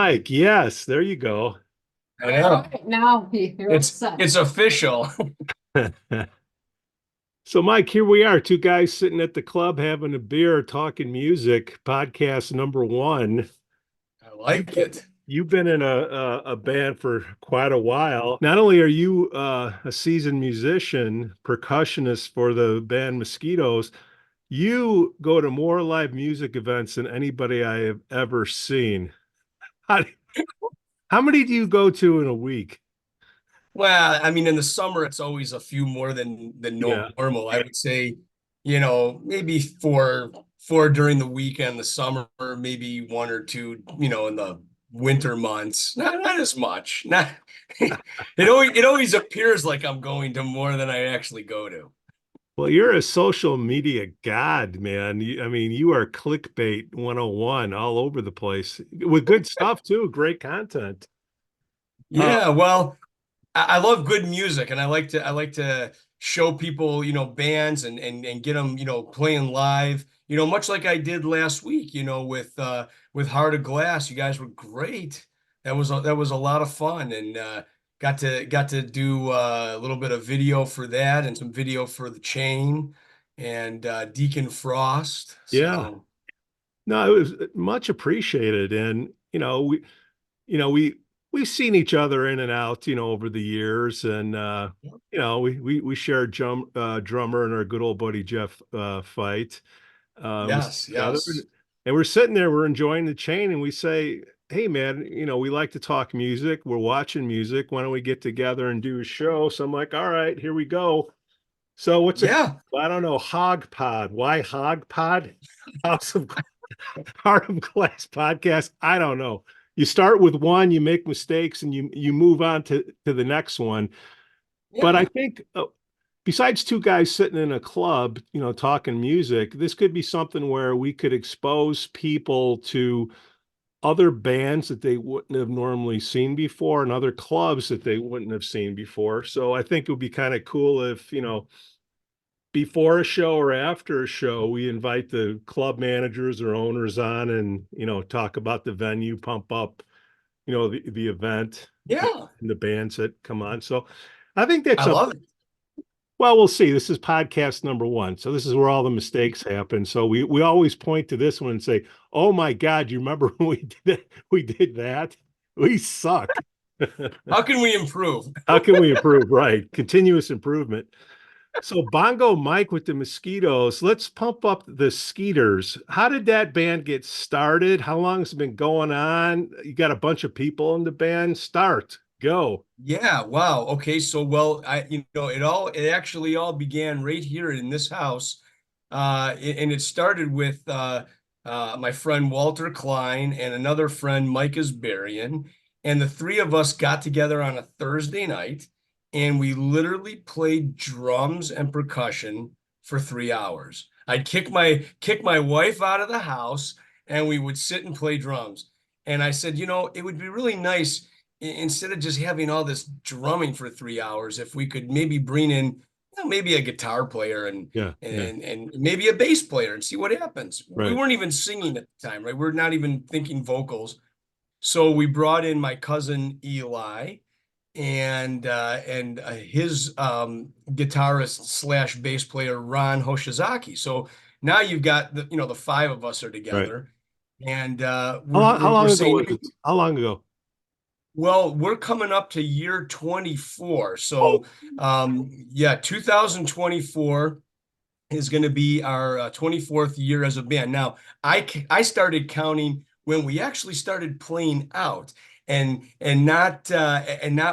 Mike. Yes, there you go. I All know. right, now you're all It's set. it's official. So, Mike, here we are, two guys sitting at the club having a beer, talking music, podcast number one. I You've like been, it. you've been in a band for quite a while. Not only are you a seasoned musician, percussionist for the band Mosquitos, you go to more live music events than anybody I have ever seen. How, how many do you go to in a week? Well, I mean, in the summer, it's always a few more than Yeah. normal. I would say, maybe four during the weekend, the summer, maybe one or two, in the winter months. Not as much. Not it always appears like I'm going to more than I actually go to. Well, you're a social media god, man. I mean, you are clickbait 101 all over the place with good stuff too, great content. Uh, Yeah, well, I love good music, and I like to show people, bands and get them, playing live, much like I did last week, with Heart of Glass. You guys were great. That was a lot of fun, and got to do a little bit of video for that and some video for the Chain and Deacon Frost. yeah, So no, it was much appreciated. And, you know, we, we've seen each other in and out, over the years. And, we shared drummer and our good old buddy Jeff fight. We see yes, each other yes. and we're sitting there, we're enjoying the Chain, and we say, "Hey, man, we like to talk music. We're watching music. Why don't we get together and do a show?" So I'm like, "All right, here we go." So what's it called? Yeah. I don't know. HOG Pod. Why HOG Pod? House of Heart of Glass podcast. I don't know. You start with one, you make mistakes, and you move on to the next one. But I Yeah. think besides two guys sitting in a club, talking music, this could be something where we could expose people to other bands that they wouldn't have normally seen before and other clubs that they wouldn't have seen before. So I think it would be kind of cool if, before a show or after a show, we invite the club managers or owners on and, talk about the venue, pump up, the event Yeah. and the bands that come on. So I think that's I something. love it. Well, we'll see. This is podcast number one. So this is where all the mistakes happen. So we always point to this one and say, "Oh my God, you remember when we did that? We did that? We suck." How can we improve? How can we improve? Right. Continuous improvement. So Bongo Mike with the Mosquitos. Let's pump up the Skeeters. How did that band get started? How long has it been going on? You got a bunch of people in the band. Start. Go. Yeah, wow. Okay, so well, it actually all began right here in this house. And it started with my friend Walter Klein and another friend, Mike Asbarian. And the three of us got together on a Thursday night and we literally played drums and percussion for 3 hours. I'd kick my wife out of the house and we would sit and play drums. And I said, it would be really nice instead of just having all this drumming for 3 hours, if we could maybe bring in, maybe a guitar player and Yeah. Yeah. and maybe a bass player and see what happens. We Right. weren't even singing at the time, right? We're not even thinking vocals. So we brought in my cousin Eli and his guitarist slash bass player Ron Hoshizaki. So now you've got the five of us are Right. together, and How we're long, how we're, we're long ago saying, was this? How long ago? well, we're coming up to year 24. Oh, So, yeah, 2024 is going to be our 24th year as a band. Now, I started counting when we actually started playing out. And not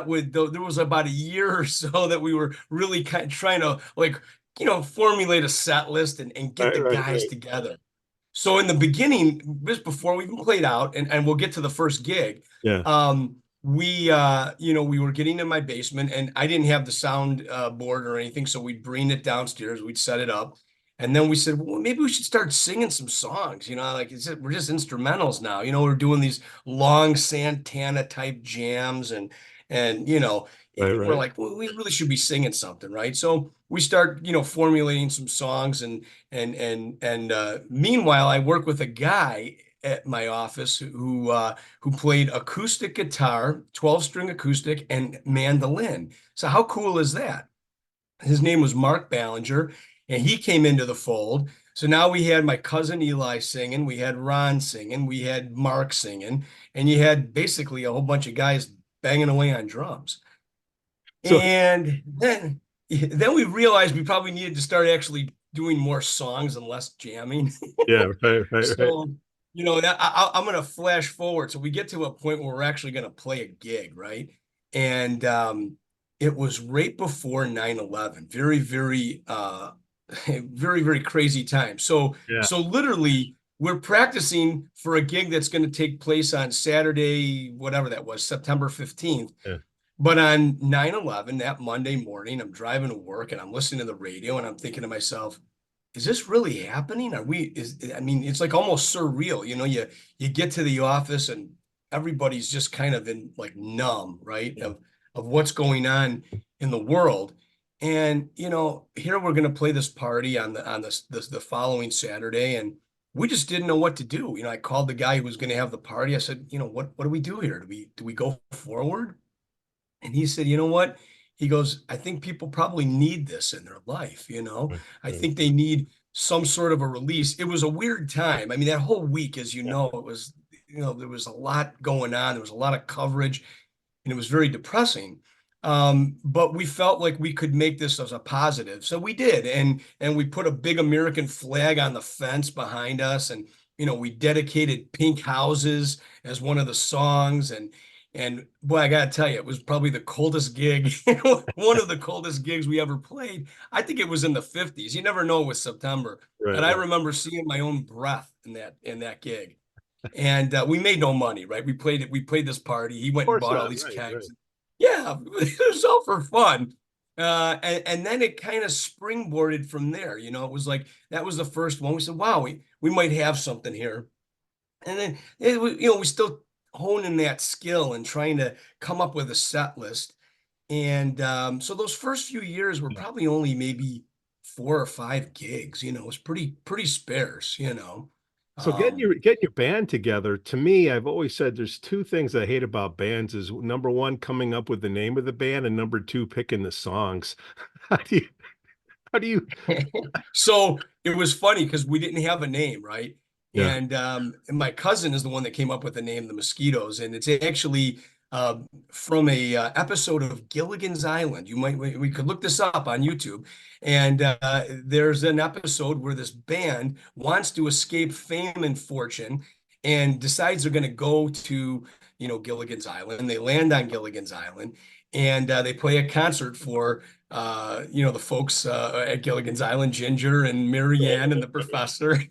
with there was about a year or so that we were really kind of trying to, like, formulate a set list and get right, the right, guys right. together. So in the beginning, just before we even played out, and we'll get to the first gig, Yeah. we were getting in my basement, and I didn't have the sound board or anything, so we'd bring it downstairs, we'd set it up, and then we said, well, maybe we should start singing some songs, like we're just instrumentals now, we're doing these long Santana type jams, and Right, we're right. like, well, we really should be singing something, right? So we start, formulating some songs and meanwhile, I work with a guy at my office who played acoustic guitar, 12-string acoustic, and mandolin. So how cool is that? His name was Mark Ballinger, and he came into the fold. So now we had my cousin Eli singing, we had Ron singing, we had Mark singing, and you had basically a whole bunch of guys banging away on drums. So And then we realized we probably needed to start actually doing more songs and less jamming. yeah, right. So, I'm going to flash forward. So we get to a point where we're actually going to play a gig, right? And it was right before 9/11. Very, very, very, very crazy time. So, Yeah, so literally, we're practicing for a gig that's going to take place on Saturday, whatever that was, September 15th. yeah, But on 9/11, that Monday morning, I'm driving to work and I'm listening to the radio and I'm thinking to myself, is this really happening? I mean, it's like almost surreal. You get to the office and everybody's just kind of in like numb, right? Of what's going on in the world. And, here we're going to play this party on the following Saturday, and we just didn't know what to do. I called the guy who was going to have the party. I said, what do we do here? Do we go forward? And he said, you know what? He goes, I think people probably need this in their life. right, I right. think they need some sort of a release. It was a weird time. I mean, that whole week, as you Yeah. know, it was, there was a lot going on. There was a lot of coverage, and it was very depressing. But we felt like we could make this as a positive. So we did. And we put a big American flag on the fence behind us. And, we dedicated Pink Houses as one of the songs. And boy, I gotta tell you, it was probably the coldest gig, one of the coldest gigs we ever played. I think it was in the 50s. You never know with September. Right, And I right. remember seeing my own breath in that gig. And we made no money, right? We played this party. He Of went and course bought all not. these Right, right. kegs. Yeah, it was all for fun. And then it kind of springboarded from there. It was like that was the first one. We said, wow, we might have something here. And then we still honing that skill and trying to come up with a set list. And so those first few years were Yeah. probably only maybe 4 or 5 gigs. It was pretty sparse. So getting Um, your band together, to me, I've always said there's two things I hate about bands is number one, coming up with the name of the band, and number two, picking the songs. How do you how do you So it was funny because we didn't have a name, right? Yeah, And my cousin is the one that came up with the name, the Mosquitos, and it's actually from a episode of Gilligan's Island. We could look this up on YouTube, and there's an episode where this band wants to escape fame and fortune, and decides they're going to go to Gilligan's Island. They land on Gilligan's Island, and they play a concert for the folks at Gilligan's Island, Ginger and Marianne and the professor.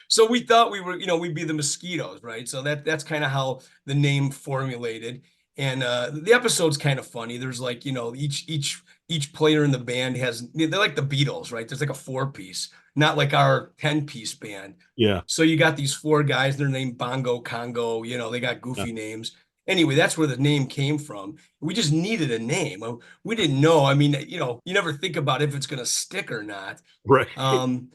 So we thought we'd be the Mosquitos, right? So that's kind of how the name formulated. And the episode's kind of funny. There's like, each player in the band they're like the Beatles, right? There's like a 4-piece, not like our 10-piece band. yeah, So you got these 4 guys, they're named Bongo, Congo, they got yeah, goofy names. Anyway, that's where the name came from. We just needed a name. We didn't know. I mean, you never think about if it's going to stick or not. right. Um,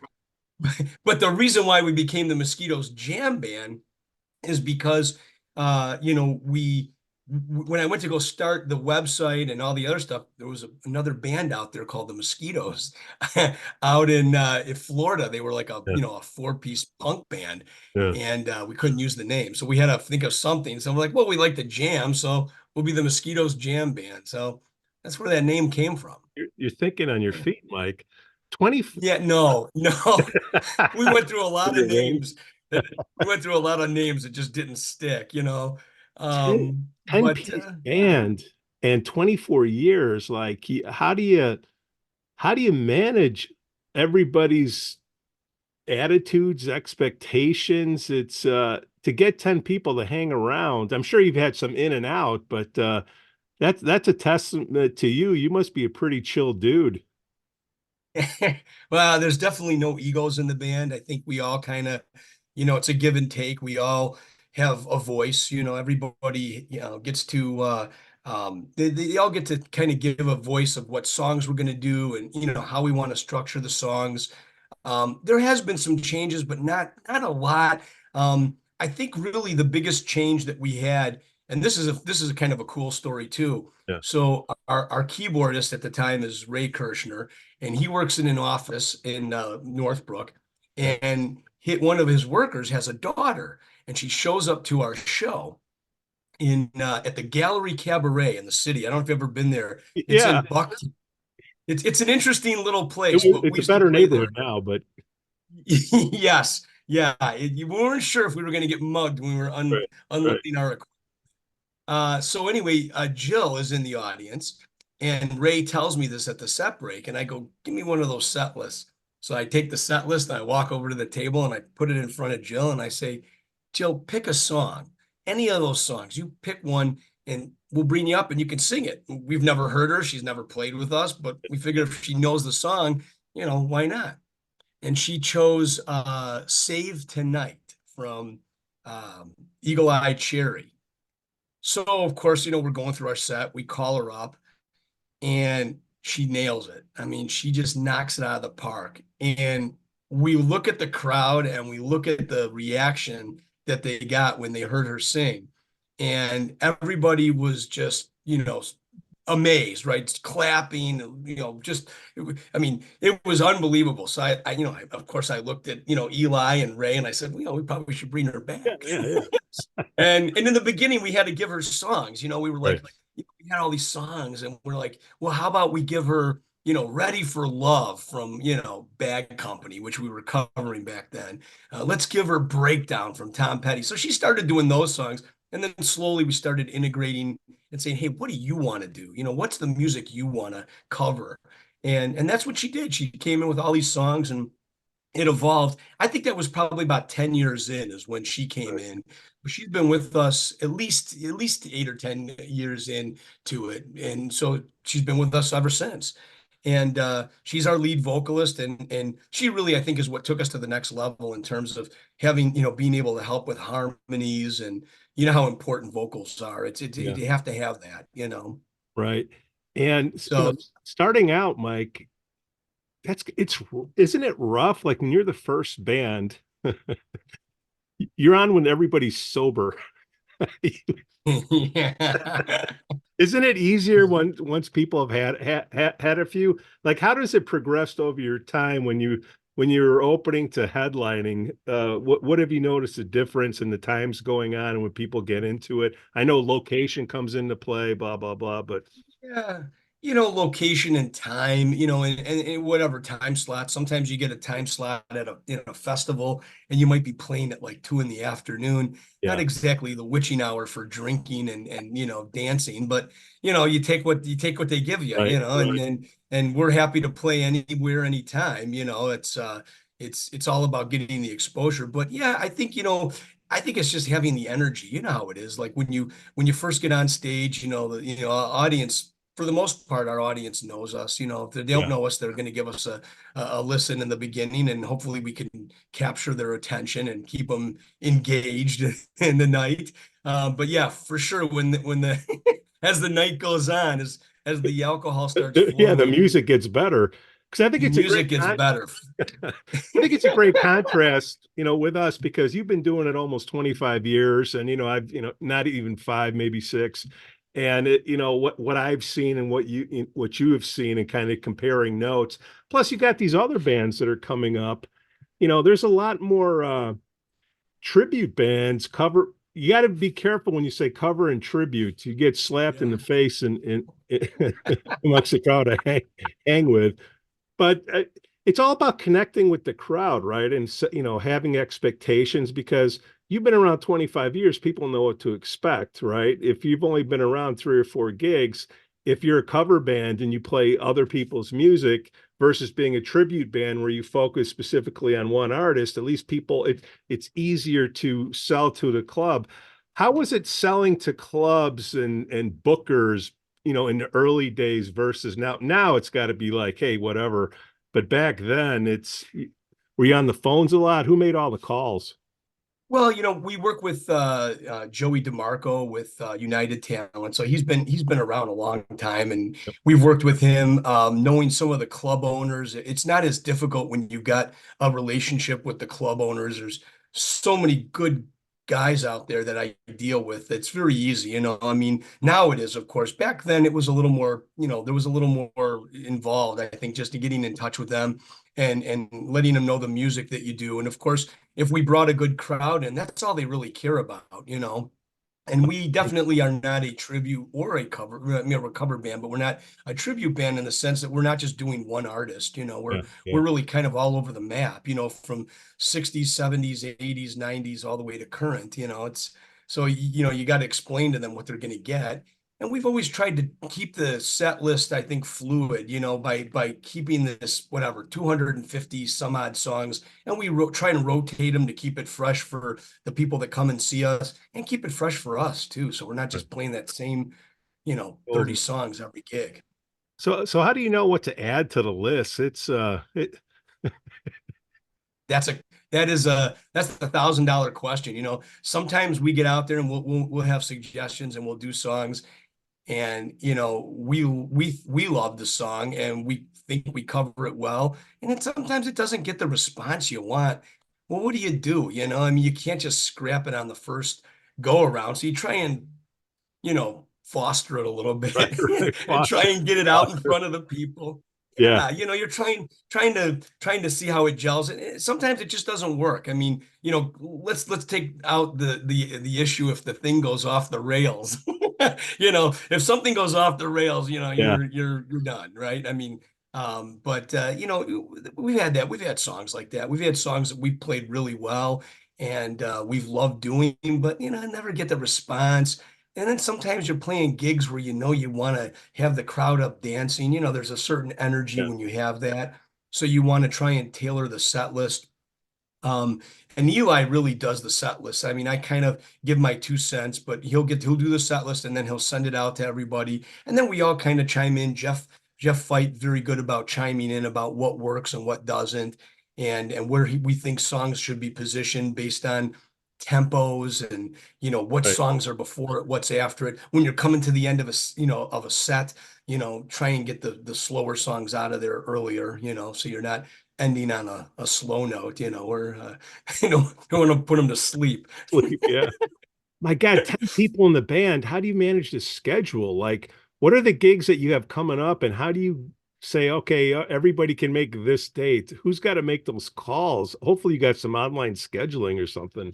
but the reason why we became the Mosquitos Jam Band is because, we when I went to go start the website and all the other stuff, there was another band out there called the Mosquitos out in Florida. They were like Yeah, a 4-piece punk band, yeah. and we couldn't use the name, so we had to think of something. So we're like, well, we like to jam, so we'll be the Mosquitos Jam Band. So that's where that name came from. You're thinking on your feet, Mike. 20 Yeah, no, no. We went through a lot of your range. names that we went through a lot of names that just didn't stick. 10 But 10-piece yeah. band and 24 years, like, how do you manage everybody's attitudes, expectations? It's to get 10 people to hang around. I'm sure you've had some in and out, but that's a testament to you. You must be a pretty chill dude. Well, there's definitely no egos in the band. I think we all kind of, it's a give and take. We all have a voice. Everybody, gets to they all get to kind of give a voice of what songs we're going to do, and how we want to structure the songs. There has been some changes, but not a lot. I think really the biggest change that we had, and this is a kind of a cool story too. Yeah. So our keyboardist at the time is Ray Kirshner, and he works in an office in Northbrook, Yeah. and one of his workers has a daughter, and she shows up to our show in at the Gallery Cabaret in the city. I don't know if you've ever been there. It's Yeah. in Buckton. It's an interesting little place, but we It's a used to better play there. neighborhood now, but Yes. Yeah. We weren't sure if we were going to get mugged when we were right. Right. unloading our equipment. So anyway, Jill is in the audience, and Ray tells me this at the set break, and I go, "Give me one of those set lists." So I take the set list, and I walk over to the table, and I put it in front of Jill, and I say, "Jill, pick a song, any of those songs. You pick one, and we'll bring you up, and you can sing it." We've never heard her; she's never played with us, but we figured if she knows the song, why not? And she chose "Save Tonight" from Eagle Eye Cherry. So of course, we're going through our set. We call her up and she nails it. I mean, she just knocks it out of the park. And we look at the crowd and we look at the reaction that they got when they heard her sing. And everybody was just, amazed, right? Just clapping, just, I mean, it was unbelievable. So of course I looked at, Eli and Ray and I said, we probably should bring her Yeah. back. Yeah. Yeah. And in the beginning, we had to give her songs. We were Right. like, we had all these songs, and we're like, well, how about we give her, Ready for Love from, Bad Company, which we were covering back then. Let's give her Breakdown from Tom Petty. So she started doing those songs. And then slowly we started integrating and saying, hey, what do you want to do? What's the music you want to cover? And that's what she did. She came in with all these songs and it evolved. I think that was probably about 10 years in is when she came Right. in. But she's been with us at least 8 or 10 years into it. And so she's been with us ever since. And she's our lead vocalist, and she really, I think, is what took us to the next level in terms of having, being able to help with harmonies, and how important vocals are. Yeah. You have to have that. Right. And So starting out, Mike, it's isn't it rough? Like when you're the first band, you're on when everybody's sober. yeah. Isn't it easier once people have had a few? Like, how does it progress over your time when you're opening to headlining? What have you noticed the difference in the times going on and when people get into it? I know location comes into play, blah blah blah, but Yeah, location and time, and whatever time slot. Sometimes you get a time slot at a festival, and you might be playing at like 2 in the afternoon. Not yeah, exactly the witching hour for drinking and dancing, but you take what they give you, right, and right, and we're happy to play anywhere, anytime. It's all about getting the exposure. But yeah, I think it's just having the energy. You know how it is. Like when you first get on stage, the audience, for the most part, our audience knows us. If they don't yeah. know us, they're going to give us a listen in the beginning, and hopefully we can capture their attention and keep them engaged in the night. But yeah, for sure, when the as the night goes on, as the alcohol starts Yeah, the flowing, music gets better because I think the it's a great music gets better. I think it's a great contrast, with us because you've been doing it almost 25 years and I've, not even five, maybe six. And what I've seen and what you have seen and kind of comparing notes. Plus you got these other bands that are coming up. There's a lot more tribute bands cover. You got to be careful when you say cover and tribute. You get slapped in Yeah. the face and amongst the crowd to hang with. But it's all about connecting with the crowd, right? And having expectations because you've been around 25 years, people know what to expect, right? If you've only been around three or four gigs, if you're a cover band and you play other people's music versus being a tribute band where you focus specifically on one artist, at least it's easier to sell to the club. How was it selling to clubs and bookers, in the early days versus now? Now it's got to be like, hey, whatever. But back then, were you on the phones a lot? Who made all the calls? Well, we work with Joey DeMarco with United Talent, so he's been around a long time, and we've worked with him, knowing some of the club owners. It's not as difficult when you've got a relationship with the club owners. There's so many good guys out there that I deal with. It's very easy, you know. I mean, now it is, of course. Back then it was a little more, you know, there was a little more involved, I think, just in getting in touch with them and letting them know the music that you do. And of course, if we brought a good crowd in, that's all they really care about, you know. And we definitely are not a tribute or a cover, I mean, we're a cover band, but we're not a tribute band in the sense that we're not just doing one artist. You know, Yeah, yeah. we're really kind of all over the map. You know, from 60s, 70s, 80s, 90s, all the way to current. You know, it's so you know you got to explain to them what they're going to get. And we've always tried to keep the set list, I think, fluid. You know, by keeping this whatever 250 some odd songs, and we try and rotate them to keep it fresh for the people that come and see us and keep it fresh for us too. So we're not just playing that same, you know, 30 songs every gig. So how do you know what to add to the list? That's a that's the $1,000 question. You know, sometimes we get out there and we'll have suggestions and we'll do songs and you know we love the song and we think we cover it well and then sometimes it doesn't get the response you want. Well, what do? You know, I mean, you can't just scrap it on the first go around. So you try and you know, foster it a little Right, bit right. and try Foster, and get it out in foster. front of the people. Yeah, Yeah, you know, you're trying to see how it gels. And sometimes it just doesn't work. I mean, you know, let's take out the issue if the thing goes off the rails. You know, if something goes off the rails, you know, yeah, you're done, right? I mean, but you know, we've had that. We've had songs like that. We've had songs that we've played really well and we've loved doing, but you know, I never get the response. And then sometimes you're playing gigs where you know you want to have the crowd up dancing. You know, there's a certain energy yeah. when you have that. So you want to try and tailor the set list. Um, and Eli really does the set list. I mean, I kind of give my 2 cents, but he'll do the set list and then he'll send it out to everybody. And then we all kind of chime in. Jeff Fight very good about chiming in about what works and what doesn't, and where we think songs should be positioned based on tempos and you know what Right. songs are before it, what's after it. When you're coming to the end of you know of a set, you know, try and get the slower songs out of there earlier, you know, so you're not ending on a slow note, you know, or you know, don't want to put them to sleep. Sleep, yeah. My God, 10 people in the band. How do you manage to schedule? Like, what are the gigs that you have coming up, and how do you say, okay, everybody can make this date? Who's got to make those calls? Hopefully, you got some online scheduling or something.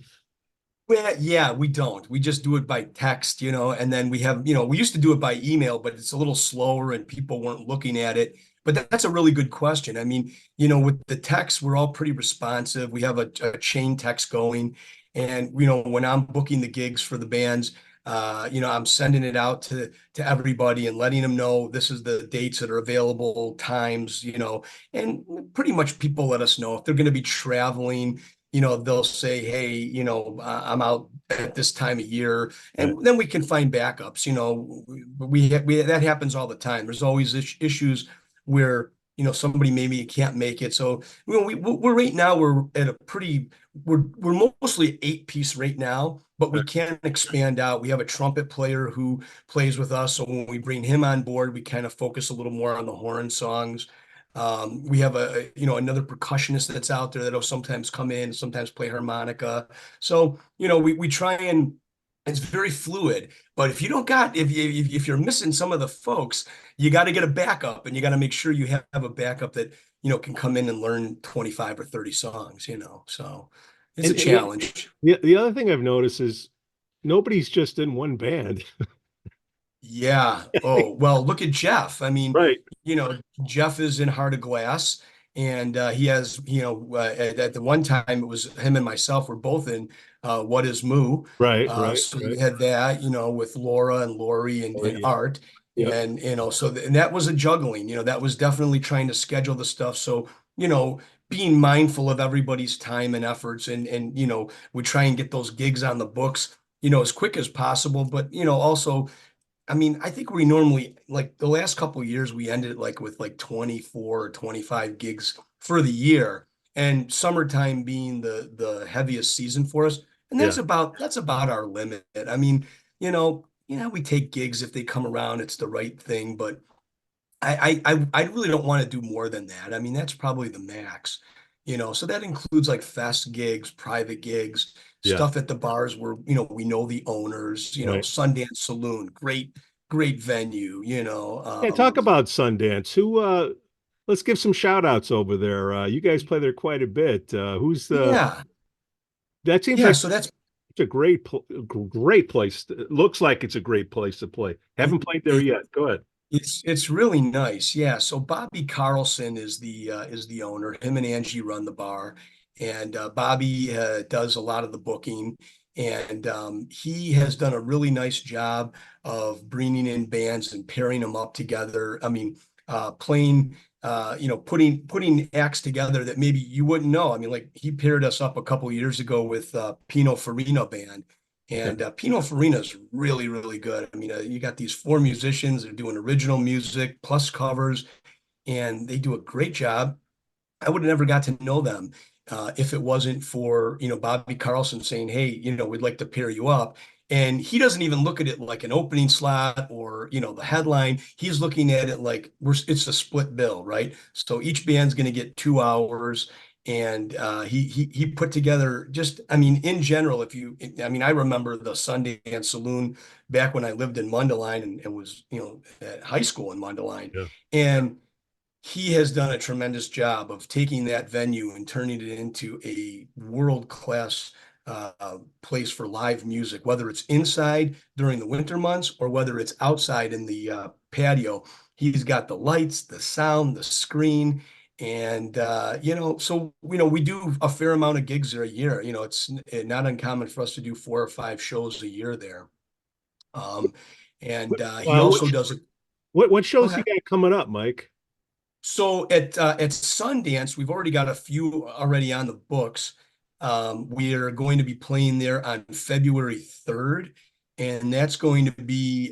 Well, yeah, we don't. We just do it by text, you know, and then we have, you know, we used to do it by email, but it's a little slower and people weren't looking at it. But that's a really good question. I mean, you know, with the text, we're all pretty responsive. We have a chain text going. And, you know, when I'm booking the gigs for the bands, you know, I'm sending it out to everybody and letting them know this is the dates that are available, times, you know, and pretty much people let us know if they're going to be traveling, you know, they'll say, hey, you know, I'm out at this time of year, Right. and then we can find backups. You know, we that happens all the time. There's always issues where you know somebody maybe can't make it. So you know, we're right now we're at a pretty we're mostly 8 piece right now, but we Right. can expand out. We have a trumpet player who plays with us, so when we bring him on board, we kind of focus a little more on the horn songs. We have you know, another percussionist that's out there that'll sometimes come in, sometimes play harmonica. So, you know, we try and it's very fluid. But if you don't got, if you're missing some of the folks, you got to get a backup and you got to make sure you have a backup that, you know, can come in and learn 25 or 30 songs, you know. So it's a And challenge. the other thing I've noticed is nobody's just in one band. Yeah. Oh, well, look at Jeff. I mean, Right. you know, Jeff is in Heart of Glass, and he has, you know, at the one time it was him and myself were both in What Is Moo. Right. Right. So you Right. had that, you know, with Laura and Lori Oh, and yeah. Art, Yep. and you know, and that was a juggling. You know, that was definitely trying to schedule the stuff. So you know, being mindful of everybody's time and efforts, and you know, we try and get those gigs on the books, you know, as quick as possible, but you know, also I mean, I think we normally like the last couple of years we ended like with like 24 or 25 gigs for the year, and summertime being the heaviest season for us. And Yeah. that's about our limit. I mean, you know, we take gigs if they come around, it's the right thing, but I really don't want to do more than that. I mean, that's probably the max, you know. So that includes like fest gigs, private gigs, Yeah. stuff at the bars where, we know the owners, Right. Sundance Saloon, great venue, Yeah, talk about Sundance. Let's give some shout outs over there. You guys play there quite a bit. yeah, That seems yeah. like So that's it's a great place. It looks like it's a great place to play. Haven't played there it, yet. Go ahead. it's really nice. Yeah. So Bobby Carlson is the owner. Him and Angie run the bar, and Bobby does a lot of the booking, and he has done a really nice job of bringing in bands and pairing them up together. I mean, playing. Putting acts together that maybe you wouldn't know. I mean, like he paired us up a couple of years ago with Pino Farina band, Yeah. and Pino Farina is really, really good. I mean, you got these four musicians, they're doing original music plus covers, and they do a great job. I would have never got to know them if it wasn't for, Bobby Carlson saying, hey, we'd like to pair you up. And he doesn't even look at it like an opening slot or, the headline. He's looking at it like it's a split bill, right? So each band's going to get 2 hours. And he put together just, I mean, in general, I mean, I remember the Sundance Saloon back when I lived in Mundelein and was, at high school in Mundelein. Yeah. And he has done a tremendous job of taking that venue and turning it into a world-class place for live music, whether it's inside during the winter months or whether it's outside in the patio. He's got the lights, the sound, the screen, and we do a fair amount of gigs there a year. It's not uncommon for us to do 4 or 5 shows a year there. Um, and he Uh, what also does it. what shows you got coming up, Mike? So at Sundance, we've already got a few already on the books. We are going to be playing there on February 3rd, and that's going to be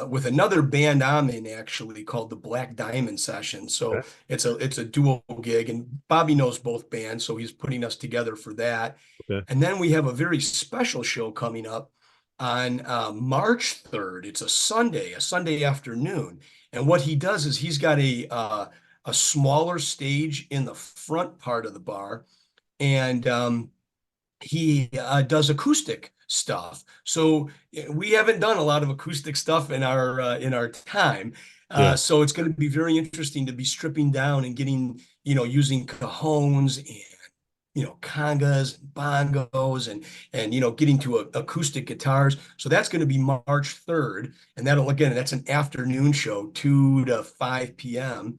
with another band I'm in actually called the Black Diamond Session. So Okay. it's a dual gig, and Bobby knows both bands, so he's putting us together for that. Okay. And then we have a very special show coming up on March 3rd. It's a Sunday afternoon. And what he does is he's got a smaller stage in the front part of the bar, and he does acoustic stuff. So we haven't done a lot of acoustic stuff in our time. Yeah. So it's going to be very interesting to be stripping down and getting, using cajones and congas and bongos and getting to acoustic guitars. So that's going to be March 3rd, and that's an afternoon show, 2 to 5 p.m.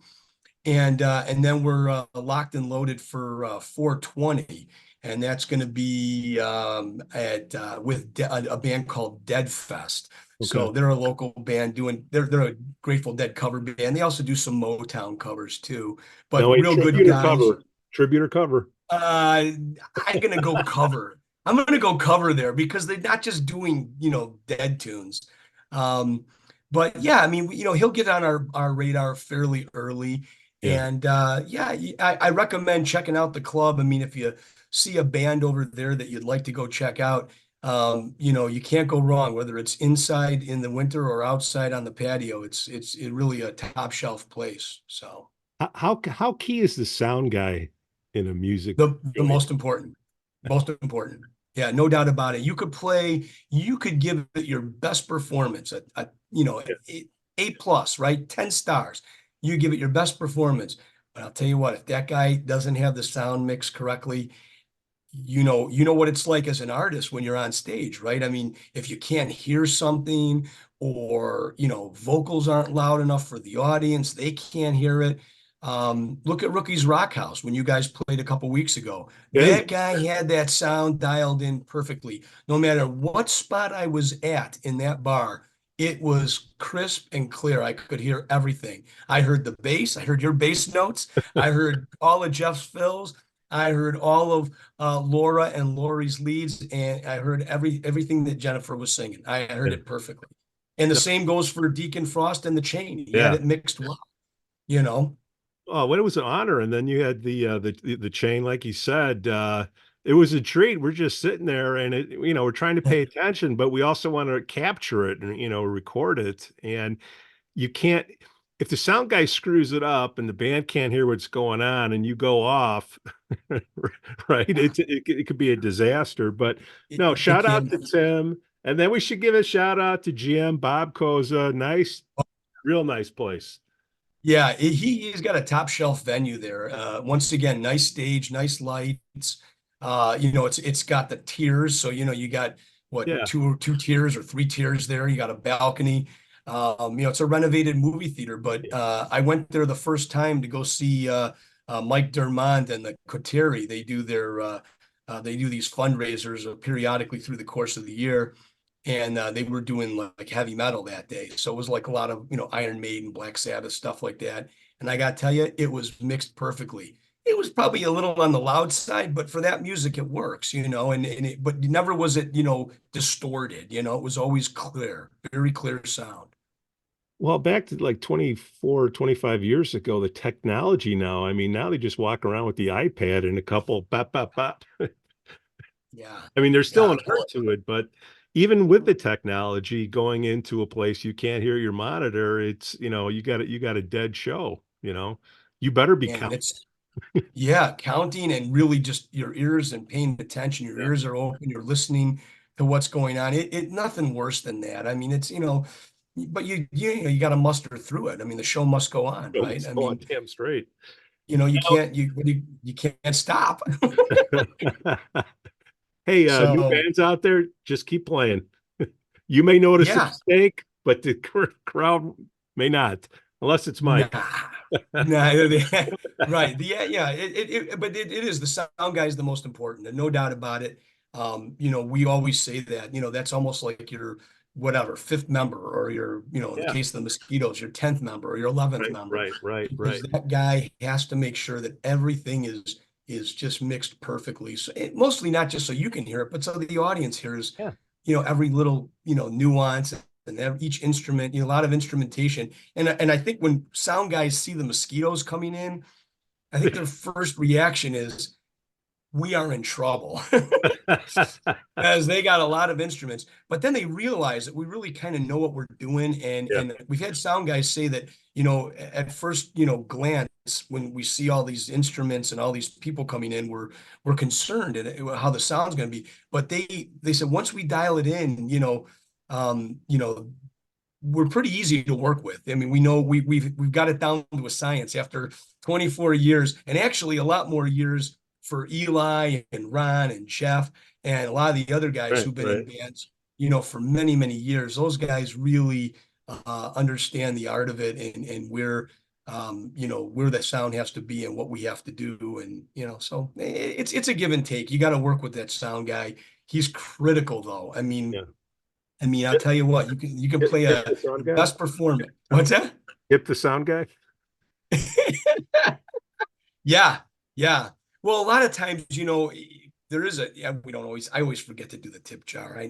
And then we're locked and loaded for 420, and that's going to be at with a band called Dead Fest. Okay. So they're a local band they're a Grateful Dead cover band. They also do some Motown covers too, Now, but wait, real good tribute or guys. cover? Tribute or cover? Uh, I'm gonna go cover. I'm gonna go cover there because they're not just doing, Dead tunes. Um, but yeah, I mean, he'll get on our radar fairly early. Yeah. And yeah, I recommend checking out the club. I mean, if you see a band over there that you'd like to go check out, you can't go wrong, whether it's inside in the winter or outside on the patio. It's really a top shelf place. So How key is the sound guy in a music the joint? most important. Yeah, no doubt about it. You could give it your best performance, Yeah. A plus, right? 10 stars. You give it your best performance. But I'll tell you what, if that guy doesn't have the sound mix correctly, you know what it's like as an artist when you're on stage, right? I mean, if you can't hear something or, vocals aren't loud enough for the audience, they can't hear it. Look at Rookie's Rock House when you guys played a couple weeks ago. Yeah. That guy had that sound dialed in perfectly. No matter what spot I was at in that bar, it was crisp and clear. I could hear everything. I heard the bass. I heard your bass notes. I heard all of Jeff's fills. I heard all of Laura and Lori's leads, and I heard everything that Jennifer was singing. I heard Yeah. it perfectly. And the No, same goes for Deacon Frost and the Chain. He had yeah. it mixed well, you know. Oh, well, it was an honor. And then you had the chain, like you said. It was a treat. We're just sitting there, and we're trying to pay attention, but we also want to capture it and record it. And you can't. if the sound guy screws it up and the band can't hear what's going on and you go off, right? It could be a disaster. But no, It shout out can. to Tim. And then we should give a shout out to GM Bob Koza. Nice, real nice place. Yeah, he's got a top shelf venue there. Once again, nice stage, nice lights. It's got the tiers. So, you got what, Yeah. two tiers or three tiers there. You got a balcony. It's a renovated movie theater, but I went there the first time to go see Mike Dermond and the Coterie. They do these fundraisers periodically through the course of the year, and they were doing like heavy metal that day. So it was like a lot of, Iron Maiden, Black Sabbath, stuff like that. And I got to tell you, it was mixed perfectly. It was probably a little on the loud side, but for that music, it works, but never was it, distorted, it was always clear, very clear sound. Well, back to like 24, 25 years ago, the technology now, I mean, now they just walk around with the iPad and a couple bop, bop, bop. Yeah. I mean, there's still Yeah. an art to it, but even with the technology going into a place you can't hear your monitor, it's, you got a dead show, you better be And counting. yeah, counting and really just your ears and paying attention. Your Yeah. ears are open. You're listening to what's going on. It nothing worse than that. I mean, it's, but you got to muster through it. I mean, the show must go on, So right? it's I going mean, damn straight. you can't stop. Hey, new So bands out there, just keep playing. You may notice a yeah, mistake, but the crowd may not, unless it's nah, Mike. nah, right. Yeah. But it is the sound guy is the most important, and no doubt about it. We always say that, that's almost like your whatever fifth member, or your, in the Yeah, case of the Mosquitos, your 10th member or your 11th right, member, right, right, because right. that guy has to make sure that everything is just mixed perfectly. So mostly not just so you can hear it, but so the audience hears, Yeah. every little, nuance, and each instrument, a lot of instrumentation. And I think when sound guys see the Mosquitos coming in, I think their first reaction is, we are in trouble, as they got a lot of instruments. But then they realize that we really kind of know what we're doing. And Yeah, we've had sound guys say that, at first, glance, when we see all these instruments and all these people coming in, we're concerned and how the sound's going to be. But they said once we dial it in, um, you know, we're pretty easy to work with. I mean, we know we've got it down to a science after 24 years, and actually a lot more years for Eli and Ron and Jeff and a lot of the other guys right, who've been in right. bands, for many, many years. Those guys really understand the art of it, and where the sound has to be and what we have to do. And, so it's a give and take. You got to work with that sound guy. He's critical though. Yeah. I'll tell you what, you can play Hip the sound the guy. best performance. What's that? Hip the sound guy. Yeah, yeah. Well, a lot of times, there is yeah, I always forget to do the tip jar.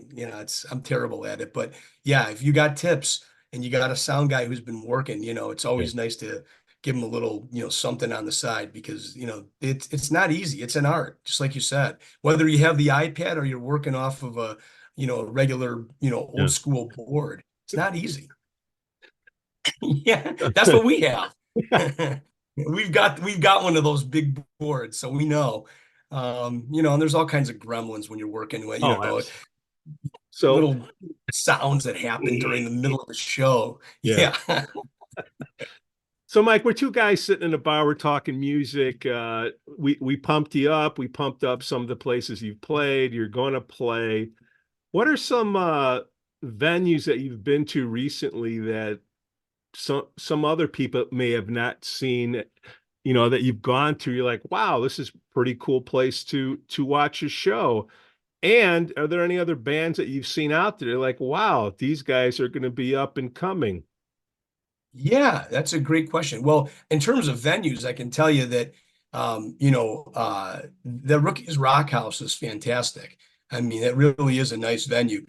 I'm terrible at it, but yeah, if you got tips and you got a sound guy who's been working, it's Yeah. always nice to give him a little, something on the side, because, it's not easy. It's an art, just like you said, whether you have the iPad or you're working off of a regular, Yeah. old school board. It's not easy. Yeah, that's what we have. We've got one of those big boards, so we know. And there's all kinds of gremlins when you're working with, Oh, so little sounds that happen during the middle of the show. yeah. Yeah. So Mike, we're two guys sitting in a bar, we're talking music. We pumped you up, we pumped up some of the places you've played, you're gonna play. What are some venues that you've been to recently that some other people may have not seen, that you've gone to? You're like, wow, this is a pretty cool place to watch a show. And are there any other bands that you've seen out there like, wow, these guys are going to be up and coming? Yeah, that's a great question. Well, in terms of venues, I can tell you that the Rookies Rock House is fantastic. I mean, it really is a nice venue.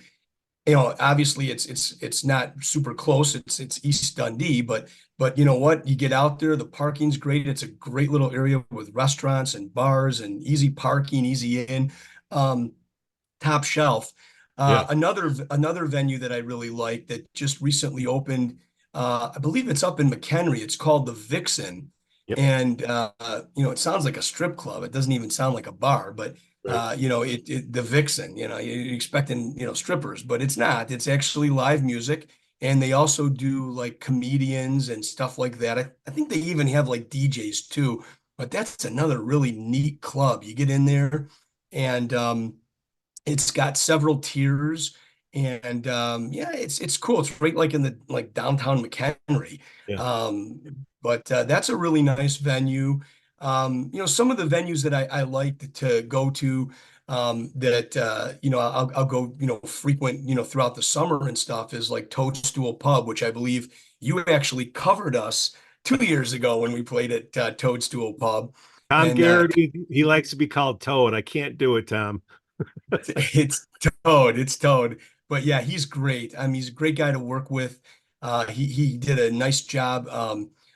Obviously it's not super close. It's East Dundee, but you know what? You get out there, the parking's great. It's a great little area with restaurants and bars and easy parking, easy in, top shelf. Yeah. Another venue that I really like that just recently opened. I believe it's up in McHenry. It's called the Vixen. Yep. And it sounds like a strip club. It doesn't even sound like a bar, but Right. the Vixen, you're expecting, strippers, but it's not. It's actually live music. And they also do like comedians and stuff like that. I think they even have like DJs too, but that's another really neat club. You get in there and it's got several tiers, and yeah, it's cool. It's right like in the like downtown McHenry. Yeah. But that's a really nice venue. Some of the venues that I like to go to, that I'll go frequent throughout the summer and stuff, is like Toadstool Pub, which I believe you actually covered us 2 years ago when we played at Toadstool Pub. Tom And Garrity, he likes to be called Toad. I can't do it, Tom. it's it's Toad. But yeah, he's great. I mean, he's a great guy to work with. He did a nice job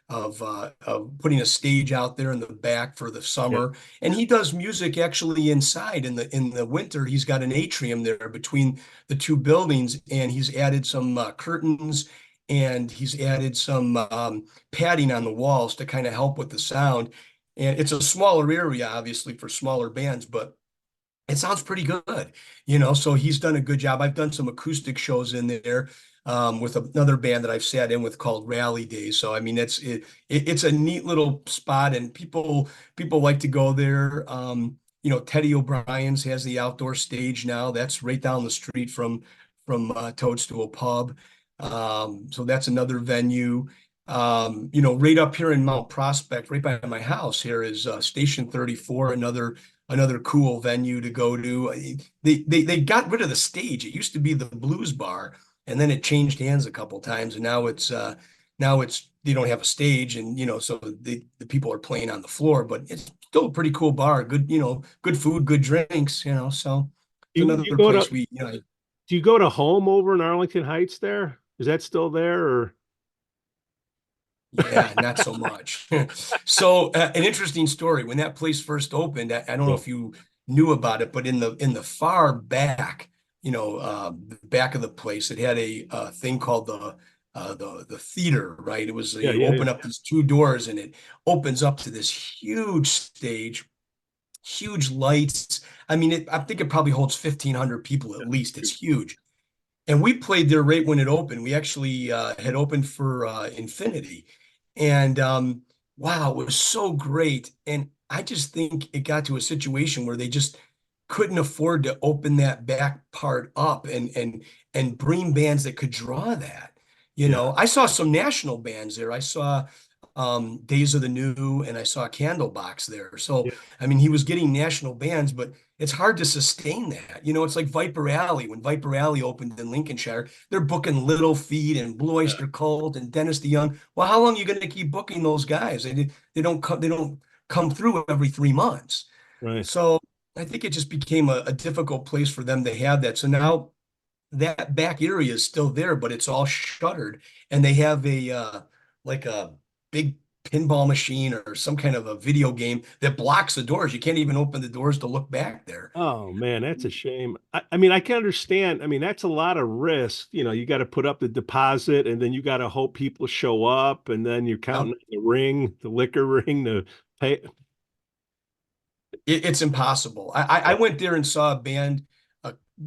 of putting a stage out there in the back for the Yeah. summer, and he does music actually inside in the winter. He's got an atrium there between the two buildings, and he's added some curtains, and he's added some padding on the walls to kind of help with the sound. And it's a smaller area, obviously, for smaller bands, but it sounds pretty good, so he's done a good job. I've done some acoustic shows in there with another band that I've sat in with called Rally Days. So I mean, it's a neat little spot, and people like to go there. Teddy O'Brien's has the outdoor stage now. That's right down the street from Toadstool Pub. So that's another venue. Right up here in Mount Prospect, right by my house here, is Station 34, another cool venue to go to. They got rid of the stage. It used to be the Blues Bar, and then it changed hands a couple times, and now it's they don't have a stage, and so the people are playing on the floor, but it's still a pretty cool bar. Good food, good drinks, so it's You another go to place we do you go to Home over in Arlington Heights there? Is that still there or Yeah, not so much. So, an interesting story. When that place first opened, I don't know yeah. if you knew about it, but in the far back, the back of the place, it had a thing called the theater, right? It was Yeah, you yeah, open yeah. up these two doors, and it opens up to this huge stage, huge lights. I mean, I think it probably holds 1,500 people at least. It's huge. And we played there right when it opened. We actually had opened for Infinity. And wow, it was so great. And I just think it got to a situation where they just couldn't afford to open that back part up and bring bands that could draw that. Yeah. I saw some national bands there. I saw Days of the New, and I saw Candlebox there. So Yeah. I mean, he was getting national bands, but it's hard to sustain that. It's like Viper Alley. When Viper Alley opened in Lincolnshire, they're booking Little Feat and Blue Yeah. Oyster Cult and Dennis DeYoung. Well, how long are you going to keep booking those guys? They don't come through every 3 months. Right. So I think it just became a difficult place for them to have that. So now that back area is still there, but it's all shuttered, and they have like a big pinball machine or some kind of a video game that blocks the doors. You can't even open the doors to look back there. Oh man, that's a shame. I mean, I can understand. I mean, that's a lot of risk. You got to put up the deposit and then you got to hope people show up and then you're counting Yep. the ring, the liquor ring, the pay. It's impossible. I Yeah. went there and saw a band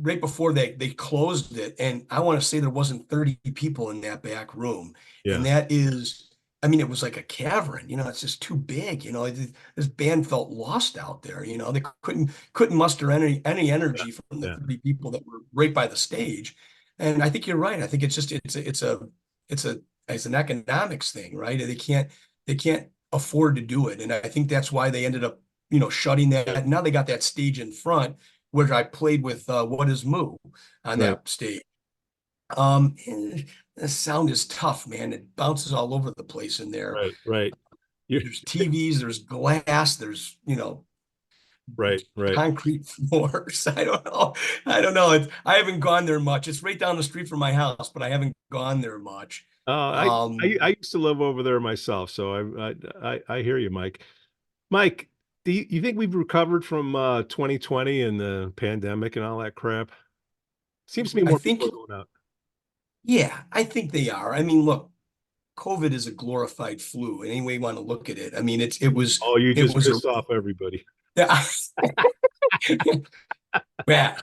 right before they closed it, and I want to say there wasn't 30 people in that back room, and Yeah. that is, I mean, it was like a cavern. It's just too big. This band felt lost out there. They couldn't muster any Yeah. energy from the Yeah. 30 people that were right by the stage, and I think you're right. I think it's an economics thing, right? They can't afford to do it, and I think that's why they ended up shutting Yeah. that. Now they got that stage in front where I played with What Is Moo on Right. that stage. The sound is tough, man. It bounces all over the place in there. Right. Right. You There's TVs, there's glass, there's right. Right. concrete floors. I don't know. I don't know. I haven't gone there much. It's right down the street from my house, but I haven't gone there much. I used to live over there myself, so I hear you, Mike. Mike, do you think we've recovered from 2020 and the pandemic and all that crap? Seems to me I more think, people are going out. yeah, I think they are. I mean, look. COVID is a glorified flu, any way you want to look at it. I mean, it was Oh, you it just was a pissed off everybody. yeah. Yeah,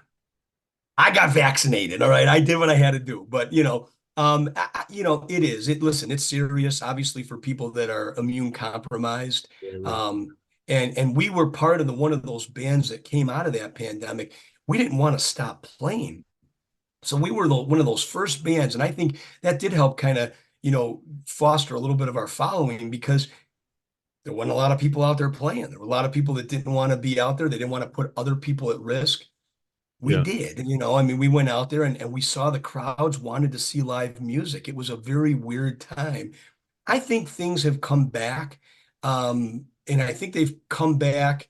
I got vaccinated. All right, I did what I had to do. But it is. Listen, it's serious, obviously, for people that are immune compromised. Yeah, right. And we were part of the one of those bands that came out of that pandemic. We didn't want to stop playing. So we were one of those first bands, and I think that did help kind of, foster a little bit of our following because there wasn't a lot of people out there playing. There were a lot of people that didn't want to be out there. They didn't want to put other people at risk. We Yeah. did, I mean, we went out there and we saw the crowds wanted to see live music. It was a very weird time. I think things have come back, and I think they've come back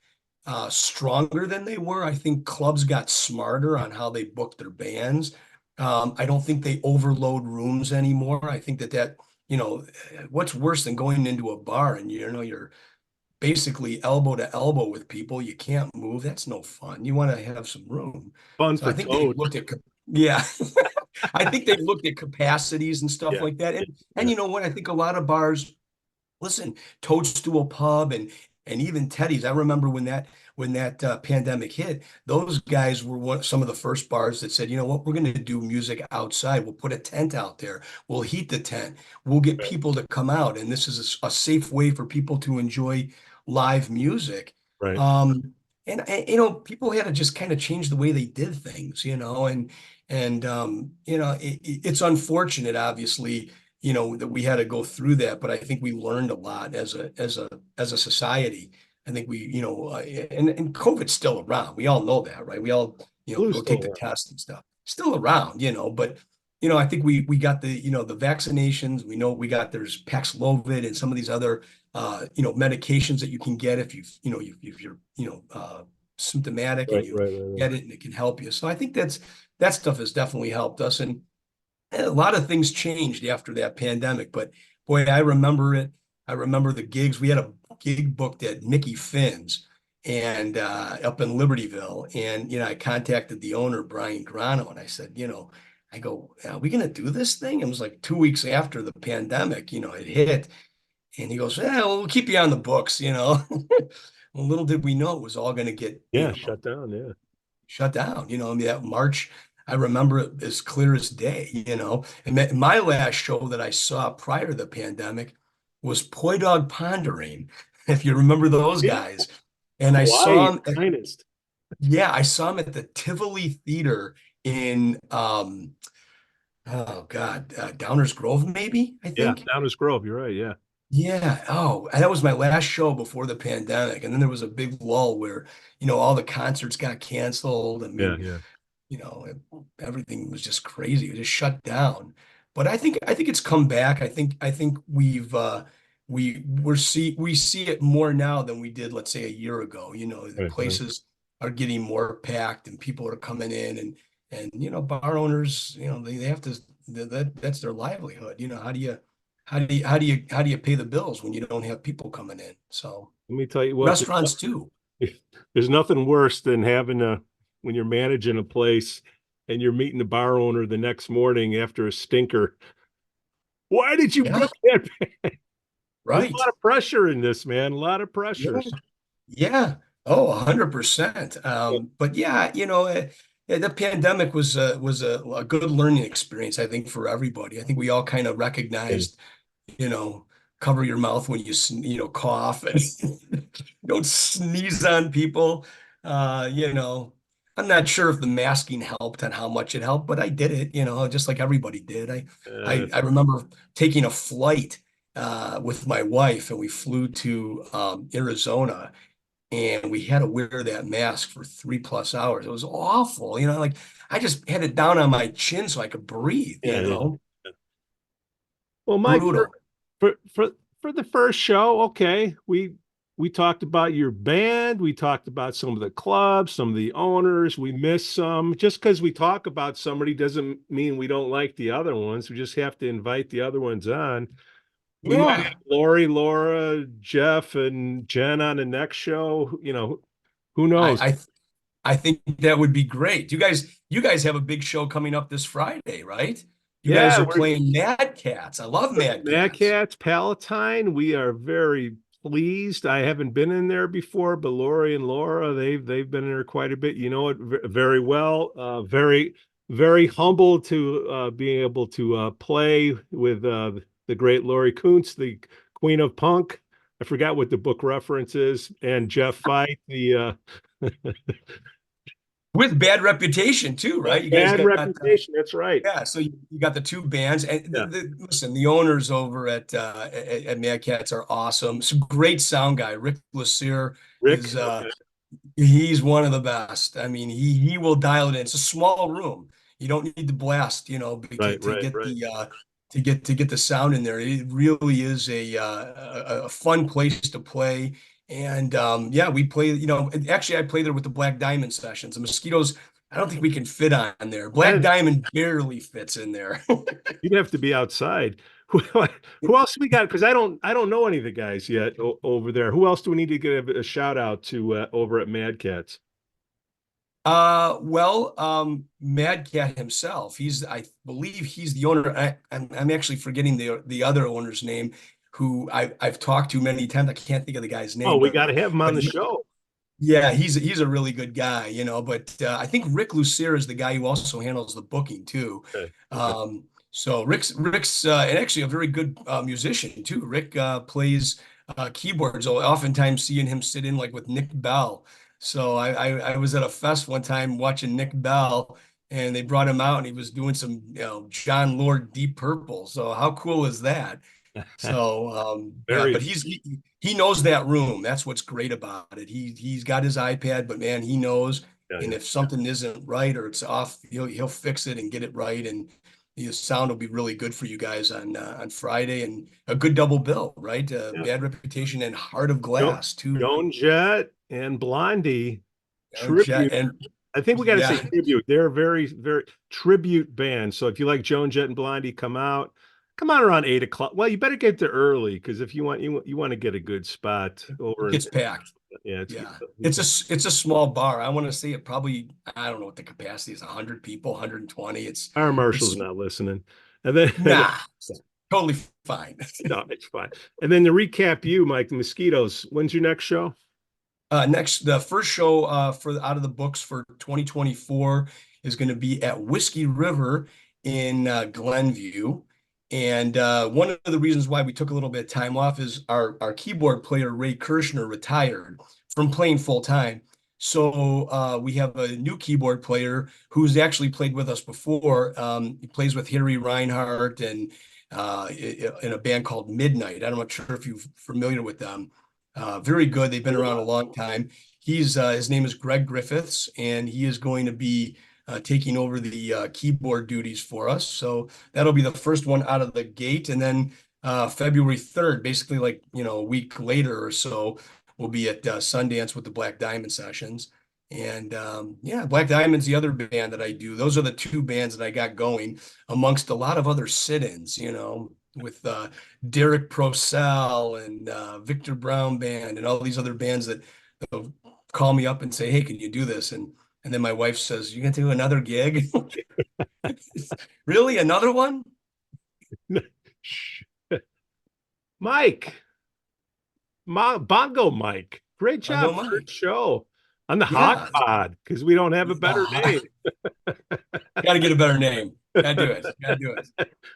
stronger than they were. I think clubs got smarter on how they booked their bands. I don't think they overload rooms anymore. I think what's worse than going into a bar and you're basically elbow to elbow with people. You can't move. That's no fun. You want to have some room. Fun So for I think they've Toad. looked at, yeah, I think they've looked at capacities and stuff Yeah. like that. Yeah. And Yeah. you know what? I think a lot of bars, listen, Toadstool Pub and even Teddy's. I remember when that pandemic hit, those guys were some of the first bars that said, you know what, we're going to do music outside. We'll put a tent out there. We'll heat the tent. We'll get Right. people to come out, and this is a safe way for people to enjoy live music. Right. Um, and people had to just kind of change the way they did things, it's unfortunate, obviously, that we had to go through that, but I think we learned a lot as a society. I think and COVID's still around. We all know that, right? We all, Blue's go still take the around. test and stuff. Still around, but I think we got the vaccinations. We know we got there's Paxlovid and some of these other medications that you can get if you're symptomatic and Right. you Right. Right. Right. get it and it can help you. So I think that stuff has definitely helped us. And a lot of things changed after that pandemic, but boy, I remember it. I remember the gigs. We had a gig booked at Mickey Finn's and up in Libertyville. And I contacted the owner, Brian Grano, and I said, I go, are we gonna do this thing? It was like 2 weeks after the pandemic, it hit. And he goes, yeah, well, we'll keep you on the books. Well, little did we know it was all gonna get, Yeah. Shut down. Yeah. shut down. I mean, that March, I remember it as clear as day. And my last show that I saw prior to the pandemic was Poi Dog Pondering, if you remember those Yeah. guys. And I saw Hawaii's him at, finest. yeah, I saw him at the Tivoli Theater in oh God, Downers Grove, maybe, I Yeah. think. Downers Grove. You're right. Yeah. Yeah. Oh, and that was my last show before the pandemic. And then there was a big lull where, all the concerts got canceled. I Yeah. mean, Yeah. you know, everything was just crazy. It just shut down. But I think it's come back. I think we see it more now than we did, let's say, a year ago. The Right. Right. places are getting more packed and people are coming in and bar owners, they have to that's their livelihood. How do you pay the bills when you don't have people coming in? So Let me tell you what. restaurants too. There's nothing worse than when you're managing a place and you're meeting the bar owner the next morning after a stinker. Why did you Yeah, book that? There's a right. lot of pressure in this, man. A lot of pressure. Yeah. Yeah. Oh, 100%. Yeah. But yeah, the pandemic was a good learning experience, I think, for everybody. I think we all kind of recognized, you know, cover your mouth when cough and don't sneeze on people. Uh, you know, I'm not sure if the masking helped and how much it helped, but I did it, just like everybody did. I Uh, I, I remember taking a flight with my wife, and we flew to Arizona, and we had to wear that mask for 3+ hours. It was awful, like I just had it down on my chin so I could breathe, yeah, yeah. Well, Mike, brutal. for the first show, okay, we talked about your band, we talked about some of the clubs, some of the owners, we missed some. Just because we talk about somebody doesn't mean we don't like the other ones. We just have to invite the other ones on. We might have Yeah, Lori, Laura, Jeff, and Jen on the next show. Who I, knows? I I think that would be great. You guys have a big show coming up this Friday, right? You guys Yeah, are we're playing Mad Cats. I love Mad Mad Cats. Catz, Palatine. We are very pleased. I haven't been in there before, but Lori and Laura, they've been in there quite a bit. You know it very well. Very humbled to being able to play with the great Lori Kuntz, the Queen of Punk. I forgot what the book reference is, and Jeff Fight, the With Bad Reputation too, right? You guys bad got reputation. That's right. yeah, so you got the two bands, and Yeah, listen, the owners over at Mad Cats are awesome. Some great sound guy, Rick Lassier Rick. is Okay. he's one of the best. I mean, he will dial it in. It's a small room. You don't need to blast, Right, to right, get right. the to get the sound in there. It really is a fun place to play. And yeah, we play, and actually I play there with the Black Diamond sessions. The Mosquitos, I don't think we can fit on there. Black And Diamond barely fits in there. you'd have to be outside. Who else we got? Because I don't know any of the guys yet over there. Who else do we need to give a shout out to over at Mad Cats? Well, Mad Cat himself, I believe he's the owner. I'm actually forgetting the other owner's name, who I've talked to many times. I can't think of the guy's Oh, name, we got to have him on but the show. yeah, he's a really good guy, But I think Rick Lucero is the guy who also handles the booking too. Okay. Okay. So Rick's and actually a very good musician too. Rick plays keyboards. I'll oftentimes seeing him sit in like with Nick Bell. So I was at a fest one time watching Nick Bell, and they brought him out, and he was doing some John Lord Deep Purple. So how cool is that? So yeah, Very. but he knows that room. That's what's great about it. He's got his iPad, but man, he knows. Yeah, And yeah. if something isn't right or it's off, he'll fix it and get it right. And the sound will be really good for you guys on Friday, and a good double bill, right? Yeah. Bad Reputation and Heart of Jo- Glass, too. Joan Jett and Blondie tribute. And I think we got to say yeah, tribute. They're very tribute band. So if you like Joan Jett and Blondie, come out around 8 o'clock. Well, you better get there early because if you want to get a good spot it over in gets packed. yeah, Yeah, it's it's a small bar. I want to say it probably, I don't know what the capacity is, 100 people, 120. our Marshall's It's not listening. And then nah, totally fine. no, it's fine. And then to recap you, Mike, the Mosquitos, when's your next show? The first show for out of the books for 2024 is going to be at Whiskey River in Glenview. And one of the reasons why we took a little bit of time off is our keyboard player, Ray Kirshner, retired from playing full time. So we have a new keyboard player who's actually played with us before. He plays with Harry Reinhardt and in a band called Midnight. I'm not sure if you're familiar with them. Very good. They've been around a long time. His name is Greg Griffiths, and he is going to be taking over the keyboard duties for us. So that'll be the first one out of the gate. And then February 3rd, basically like, a week later or so, we'll be at Sundance with the Black Diamond sessions. And yeah, Black Diamond's the other band that I do. Those are the two bands that I got going amongst a lot of other sit-ins, with Derek Prosell and Victor Brown Band and all these other bands that call me up and say, "Hey, can you do this?" And then my wife says, "You gonna do another gig?" Really, another one? Mike, Bongo Mike. Great I'll go job, first Mike. show on the HOG Yeah, Pod because we don't have a better name. got to get a better name. Got to do it. Got to do it.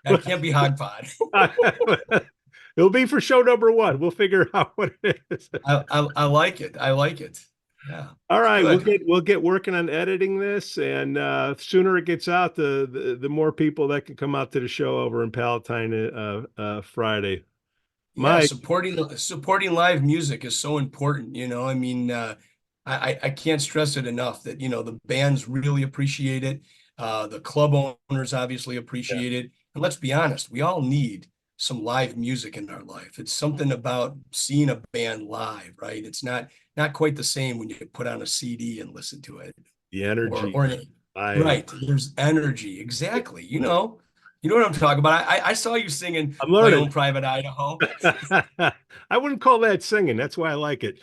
That can't be Hog Pod. It'll be for show number one. We'll figure out what it is. I like it. I like it. Yeah. All right, Good. we'll get working on editing this, and sooner it gets out, the more people that can come out to the show over in Palatine Friday. Yeah, Mike, supporting live music is so important, I mean, I can't stress it enough that, the bands really appreciate it. The club owners obviously yeah, appreciate it. And let's be honest, we all need some live music in our life. It's something about seeing a band live, right? It's not quite the same when you put on a CD and listen to it. the Or energy. or I right. There's energy. Exactly. You know what I'm talking about. I saw you singing I'm My learning. Own Private Idaho. I wouldn't call that singing. That's why I like it.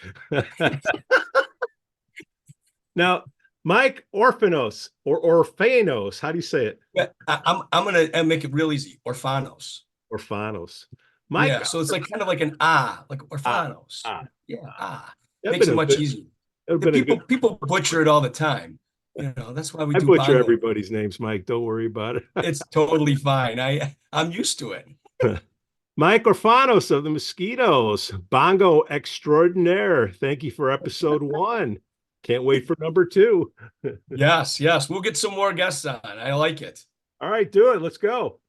Now, Mike Orfanos or Orfanos. How do you say it? Yeah, I'm gonna make it real easy. Orfanos. Orfanos. Mike. Yeah, so it's like kind of like an like Ah, Orfanos. ah, Yeah, ah. That'd makes been it a much good. easier. It'd Yeah, been a good. people butcher it all the time. That's why we I do butcher bongo. everybody's names, Mike. Don't worry about It's totally fine. I'm used to it. it. Mike Orfanos of the Mosquitos, bongo extraordinaire. Thank you for episode 1. Can't wait for number 2. Yes, yes. We'll get some more guests on. I like it. All right, do it. Let's go.